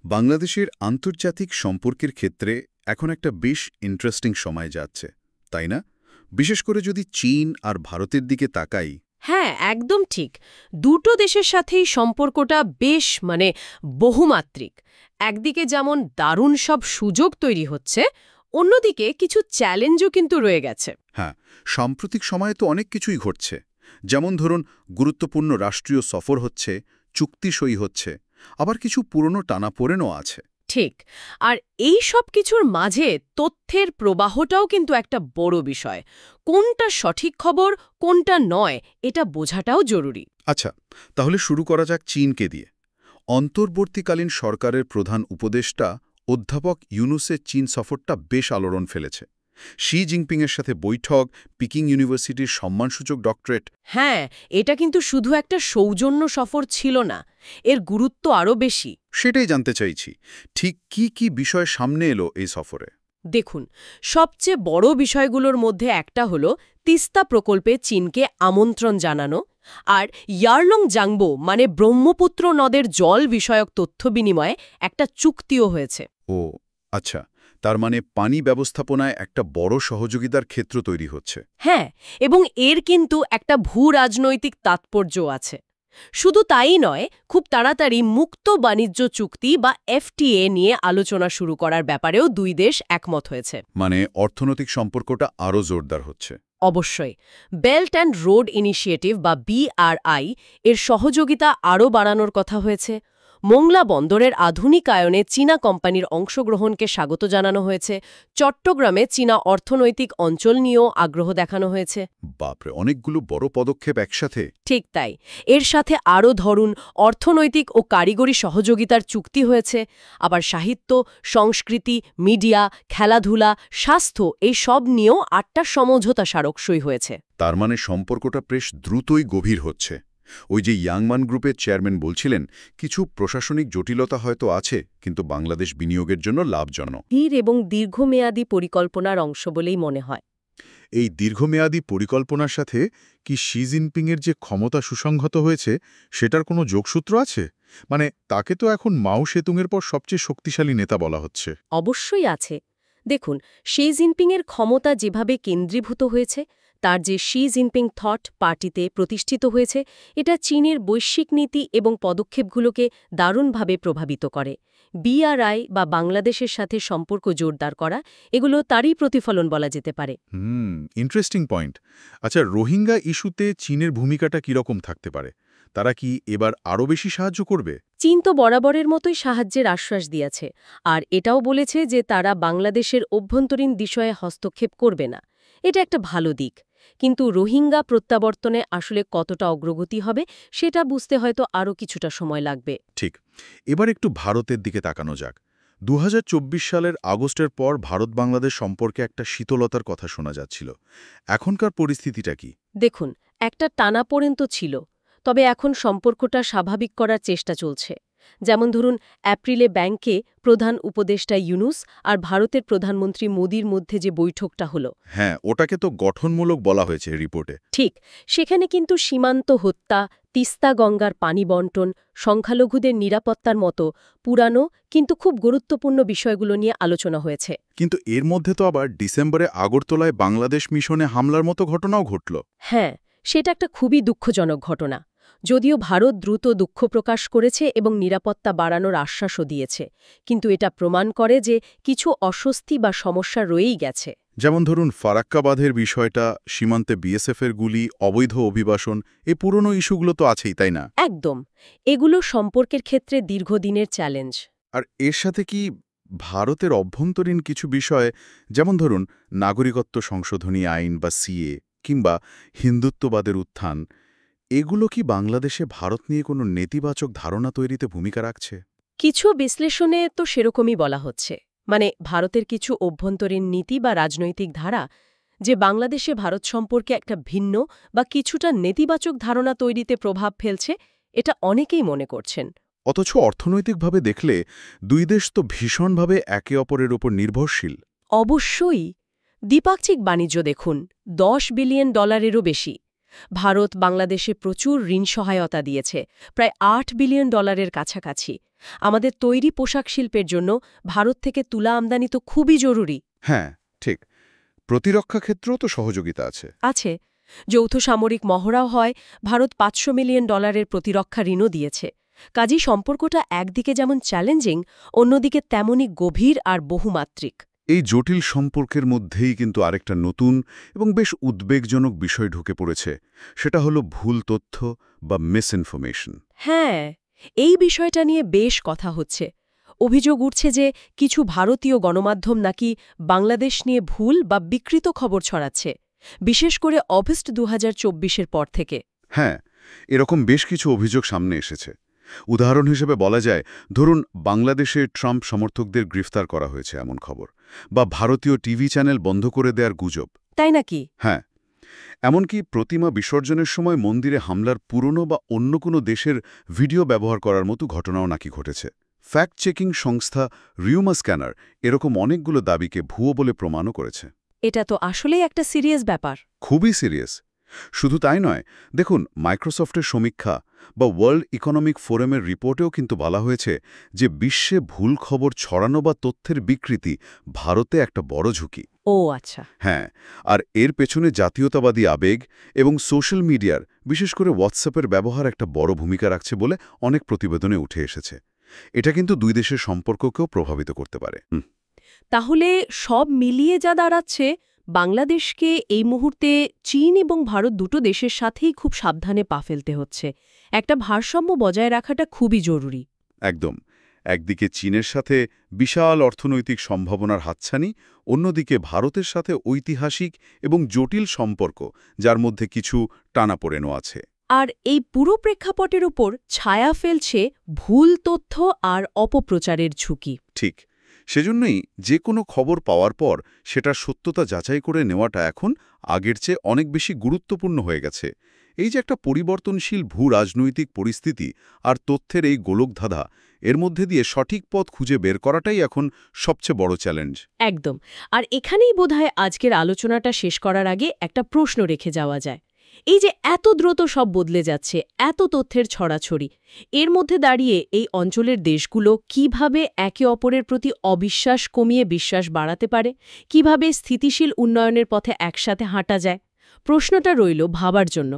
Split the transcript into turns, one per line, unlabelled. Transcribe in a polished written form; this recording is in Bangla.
বাংলাদেশের আন্তর্জাতিক সম্পর্কের ক্ষেত্রে এখন একটা বেশ ইন্টারেস্টিং সময় যাচ্ছে, তাই না? বিশেষ করে যদি চীন আর ভারতের দিকে তাকাই।
হ্যাঁ, একদম ঠিক। দুটো দেশের সাথেই সম্পর্কটা বেশ বহুমাত্রিক। একদিকে যেমন দারুণ সব সুযোগ তৈরি হচ্ছে, অন্যদিকে কিছু চ্যালেঞ্জও কিন্তু রয়ে গেছে।
হ্যাঁ, সাম্প্রতিক সময়ে তো অনেক কিছুই ঘটছে। যেমন ধরুন, গুরুত্বপূর্ণ রাষ্ট্রীয় সফর হচ্ছে, চুক্তি সই হচ্ছে, আবার কিছু পুরনো টানাপোড়েনও আছে।
ঠিক। আর এই সব কিছুর মাঝে তথ্যের প্রবাহটাও কিন্তু একটা বড় বিষয়। কোনটা সঠিক খবর, কোনটা নয়, এটা বোঝাটাও জরুরি।
আচ্ছা, তাহলে শুরু করা যাক চীনকে দিয়ে। অন্তর্বর্তীকালীন সরকারের প্রধান উপদেষ্টা অধ্যাপক ইউনুসের চীন সফরটা বেশ আলোড়ন ফেলেছে। শি জিনপিংয়ের সাথে বৈঠক, পিকিং ইউনিভার্সিটির সম্মানসূচক ডক্টরেট।
হ্যাঁ, এটা কিন্তু শুধু একটা সৌজন্য সফর ছিল না, এর গুরুত্ব আরও বেশি।
সেটাই জানতে চাইছি, ঠিক কি কি বিষয় সামনে এলো এই সফরে?
দেখুন, সবচেয়ে বড় বিষয়গুলোর মধ্যে একটা হলো তিস্তা প্রকল্পে চীনকে আমন্ত্রণ জানানো, আর ইয়ারলং জাংবো ব্রহ্মপুত্র নদের জল বিষয়ক তথ্য বিনিময়ে একটা চুক্তিও হয়েছে।
ও আচ্ছা, তার মানে পানি ব্যবস্থাপনায় একটা বড় সহযোগিতার ক্ষেত্র তৈরি হচ্ছে।
হ্যাঁ, এবং এর কিন্তু একটা ভূ-রাজনৈতিক তাৎপর্যও আছে। শুধু তাই নয়, খুব তাড়াতাড়ি মুক্ত বাণিজ্য চুক্তি বা এফটিএ নিয়ে আলোচনা শুরু করার ব্যাপারেও দুই দেশ একমত হয়েছে।
মানে অর্থনৈতিক সম্পর্কটা আরও জোরদার হচ্ছে।
অবশ্যই। বেল্ট অ্যান্ড রোড ইনিশিয়েটিভ বা BRI এর সহযোগিতা আরও বাড়ানোর কথা হয়েছে। মোংলা বন্দরের আধুনিকায়নে চীনা কোম্পানির অংশগ্রহণকে স্বাগত জানানো হয়েছে। চট্টগ্রামে চীনা অর্থনৈতিক অঞ্চল নিয়েও আগ্রহ দেখানো হয়েছে।
বাপরে, অনেকগুলো বড় পদক্ষেপ একসাথে।
ঠিক তাই। এর সাথে আরও ধরুন, অর্থনৈতিক ও কারিগরি সহযোগিতার চুক্তি হয়েছে। আবার সাহিত্য, সংস্কৃতি, মিডিয়া, খেলাধুলা, স্বাস্থ্য এই সব নিয়েও 8টা সমঝোতা স্মারক সই হয়েছে।
তার মানে সম্পর্কটা বেশ দ্রুতই গভীর হচ্ছে। ওই যে ইয়াংমান গ্রুপের চেয়ারম্যান বলছিলেন, কিছু প্রশাসনিক জটিলতা হয়তো আছে, কিন্তু বাংলাদেশ বিনিয়োগের জন্য লাভজনক।
ধীর এবং দীর্ঘমেয়াদী পরিকল্পনার অংশ বলেই মনে হয়।
এই দীর্ঘমেয়াদী পরিকল্পনার সাথে কি শি জিনপিংয়ের যে ক্ষমতা সুসংহত হয়েছে সেটার কোনো যোগসূত্র আছে? মানে তাকে তো এখন মাও সেতুংয়ের পর সবচেয়ে শক্তিশালী নেতা বলা হচ্ছে।
অবশ্যই আছে। দেখুন, শি জিনপিংয়ের ক্ষমতা যেভাবে কেন্দ্রীভূত হয়েছে, তার যে শি জিনপিং থট পার্টিতে প্রতিষ্ঠিত হয়েছে, এটা চীনের বৈশ্বিক নীতি এবং পদক্ষেপগুলোকে দারুণভাবে প্রভাবিত করে। BRI বা বাংলাদেশের সাথে সম্পর্ক জোরদার করা, এগুলো তারই প্রতিফলন বলা যেতে পারে।
Interesting point. আচ্ছা, রোহিঙ্গা ইস্যুতে চীনের ভূমিকাটা কীরকম থাকতে পারে? তারা কি এবার আরও বেশি সাহায্য করবে?
চীন তো বরাবরের মতোই সাহায্যের আশ্বাস দিয়েছে, আর এটাও বলেছে যে তারা বাংলাদেশের অভ্যন্তরীণ বিষয়ে হস্তক্ষেপ করবে না। এটা একটা ভালো দিক। কিন্তু রোহিঙ্গা প্রত্যাবর্তনে আসলে কতটা অগ্রগতি হবে সেটা বুঝতে হয়তো আরও কিছুটা সময় লাগবে।
ঠিক। এবার একটু ভারতের দিকে তাকানো যাক। 2024 সালের আগস্টের পর ভারত-বাংলাদেশ সম্পর্কে একটা শীতলতার কথা শোনা যাচ্ছিল। এখনকার পরিস্থিতিটা কি?
দেখুন, একটা টানাপোড়েন তো ছিল, তবে এখন সম্পর্কটা স্বাভাবিক করার চেষ্টা চলছে। যেমন ধরুন, এপ্রিলে ব্যাংকে প্রধান উপদেষ্টা ইউনুস আর ভারতের প্রধানমন্ত্রী মোদির মধ্যে যে বৈঠকটা হলো।
হ্যাঁ, ওটাকে তো গঠনমূলক বলা হয়েছে রিপোর্টে।
ঠিক, সেখানে কিন্তু সীমান্ত হত্যা, তিস্তা গঙ্গার পানি বণ্টন, সংখ্যালঘুদের নিরাপত্তার মতো পুরানো কিন্তু খুব গুরুত্বপূর্ণ বিষয়গুলো নিয়ে আলোচনা হয়েছে।
কিন্তু এর মধ্যে তো আবার ডিসেম্বরে আগরতলায় বাংলাদেশ মিশনে হামলার মতো ঘটনাও ঘটল।
হ্যাঁ, সেটা একটা খুবই দুঃখজনক ঘটনা। যদিও ভারত দ্রুত দুঃখ প্রকাশ করেছে এবং নিরাপত্তা বাড়ানোর আশ্বাসও দিয়েছে, কিন্তু এটা প্রমাণ করে যে কিছু অস্বস্তি বা সমস্যা রয়েই গেছে।
যেমন ধরুন ফারাক্কা বাঁধের বিষয়টা, সীমান্তে বিএসএফের গুলি, অবৈধ অভিবাসন, এই পুরনো ইস্যুগুলো তো আছেই, তাই না?
একদম। এগুলো সম্পর্কের ক্ষেত্রে দীর্ঘদিনের চ্যালেঞ্জ।
আর এর সাথে কি ভারতের অভ্যন্তরীণ কিছু বিষয়, যেমন ধরুন নাগরিকত্ব সংশোধনী আইন বা সিএ কিংবা হিন্দুত্ববাদের উত্থান, এগুলো কি বাংলাদেশে ভারত নিয়ে কোনো নেতিবাচক ধারণা তৈরিতে ভূমিকা রাখছে?
কিছু বিশ্লেষণে তো সেরকমই বলা হচ্ছে। ভারতের কিছু অভ্যন্তরীণ নীতি বা রাজনৈতিক ধারা যে বাংলাদেশে ভারত সম্পর্কে একটা ভিন্ন বা কিছুটা নেতিবাচক ধারণা তৈরিতে প্রভাব ফেলছে, এটা অনেকেই মনে করছেন।
অথচ অর্থনৈতিকভাবে দেখলে দুই দেশ তো ভীষণভাবে একে অপরের উপর নির্ভরশীল।
অবশ্যই। দ্বিপাক্ষিক বাণিজ্য দেখুন, $10 বিলিয়ন বেশি। ভারত বাংলাদেশে প্রচুর ঋণ সহায়তা দিয়েছে, প্রায় $8 বিলিয়ন কাছাকাছি। আমাদের তৈরি পোশাক শিল্পের জন্য ভারত থেকে তুলা আমদানি তো খুবই জরুরি।
হ্যাঁ, ঠিক। প্রতিরক্ষা ক্ষেত্রেও তো সহযোগিতা আছে।
আছে। যৌথ সামরিক মহড়াও হয়, ভারত $500 মিলিয়ন প্রতিরক্ষা ঋণও দিয়েছে। কাজেই সম্পর্কটা একদিকে যেমন চ্যালেঞ্জিং, অন্যদিকে তেমনই গভীর আর বহুমাত্রিক।
এই জটিল সম্পর্কের মধ্যেই কিন্তু আরেকটা নতুন এবং বেশ উদ্বেগজনক বিষয় ঢুকে পড়েছে, সেটা হলো ভুল তথ্য বা মিসইনফরমেশন।
হ্যাঁ, এই বিষয়টা নিয়ে বেশ কথা হচ্ছে। অভিযোগ উঠছে যে কিছু ভারতীয় গণমাধ্যম নাকি বাংলাদেশ নিয়ে ভুল বা বিকৃত খবর ছড়াচ্ছে, বিশেষ করে অগস্ট 2024-এর পর থেকে।
হ্যাঁ, এরকম বেশ কিছু অভিযোগ সামনে এসেছে। উদাহরণ হিসেবে বলা যায়, ধরুন বাংলাদেশে ট্রাম্প সমর্থকদের গ্রেফতার করা হয়েছে এমন খবর, বা ভারতীয় টিভি চ্যানেল বন্ধ করে দেওয়ার গুজব।
তাই নাকি?
হ্যাঁ, এমনকি প্রতিমা বিসর্জনের সময় মন্দিরে হামলার পুরনো বা অন্য কোনো দেশের ভিডিও ব্যবহার করার মতো ঘটনাও নাকি ঘটেছে। ফ্যাক্ট চেকিং সংস্থা রিউমার স্ক্যানার এরকম অনেকগুলো দাবিকে ভুয়ো বলে প্রমাণও করেছে।
এটা তো আসলেই একটা সিরিয়াস ব্যাপার।
খুবই সিরিয়াস। শুধু তাই নয়, দেখুন মাইক্রোসফটের সমীক্ষা বা ওয়ার্ল্ড ইকোনমিক ফোরামের রিপোর্টেও কিন্তু বলা হয়েছে যে বিশ্বে ভুল খবর ছড়ানো বা তথ্যের বিকৃতি ভারতে একটা বড় ঝুঁকি।
ও আচ্ছা।
হ্যাঁ, আর এর পেছনে জাতীয়তাবাদী আবেগ এবং সোশ্যাল মিডিয়ার, বিশেষ করে হোয়াটসঅ্যাপের ব্যবহার একটা বড় ভূমিকা রাখছে বলে অনেক প্রতিবেদনে উঠে এসেছে। এটা কিন্তু দুই দেশের সম্পর্ককেও প্রভাবিত করতে পারে।
তাহলে সব মিলিয়ে যা দাঁড়াচ্ছে, বাংলাদেশকে এই মুহূর্তে চীন এবং ভারত দুটো দেশের সাথেই খুব সাবধানে পা ফেলতে হচ্ছে। একটা ভারসাম্য বজায় রাখাটা খুবই জরুরি।
একদম। একদিকে চীনের সাথে বিশাল অর্থনৈতিক সম্ভাবনার হাতছানি, অন্যদিকে ভারতের সাথে ঐতিহাসিক এবং জটিল সম্পর্ক, যার মধ্যে কিছু টানাপোড়েনও আছে।
আর এই পুরো প্রেক্ষাপটের উপর ছায়া ফেলছে ভুল তথ্য আর অপপ্রচারের ঝুঁকি।
ঠিক। সেজন্যই যে কোনো খবর পাওয়ার পর সেটার সত্যতা যাচাই করে নেওয়াটা এখন আগের চেয়ে অনেক বেশি গুরুত্বপূর্ণ হয়ে গেছে। এই যে একটা পরিবর্তনশীল ভূ-রাজনৈতিক পরিস্থিতি আর তথ্যের এই গোলকধাঁধা, এর মধ্যে দিয়ে সঠিক পথ খুঁজে বের করাটাই এখন সবচেয়ে বড় চ্যালেঞ্জ।
একদম। আর এখানেই বোধহয় আজকের আলোচনাটা শেষ করার আগে একটা প্রশ্ন রেখে যাওয়া যায়। এই যে এত দ্রুত সব বদলে যাচ্ছে, এত তথ্যের ছড়াছড়ি, এর মধ্যে দাঁড়িয়ে এই অঞ্চলের দেশগুলো কিভাবে একে অপরের প্রতি অবিশ্বাস কমিয়ে বিশ্বাস বাড়াতে পারে, কিভাবে স্থিতিশীল উন্নয়নের পথে একসাথে হাঁটা যায়, প্রশ্নটা রইল ভাবার জন্য।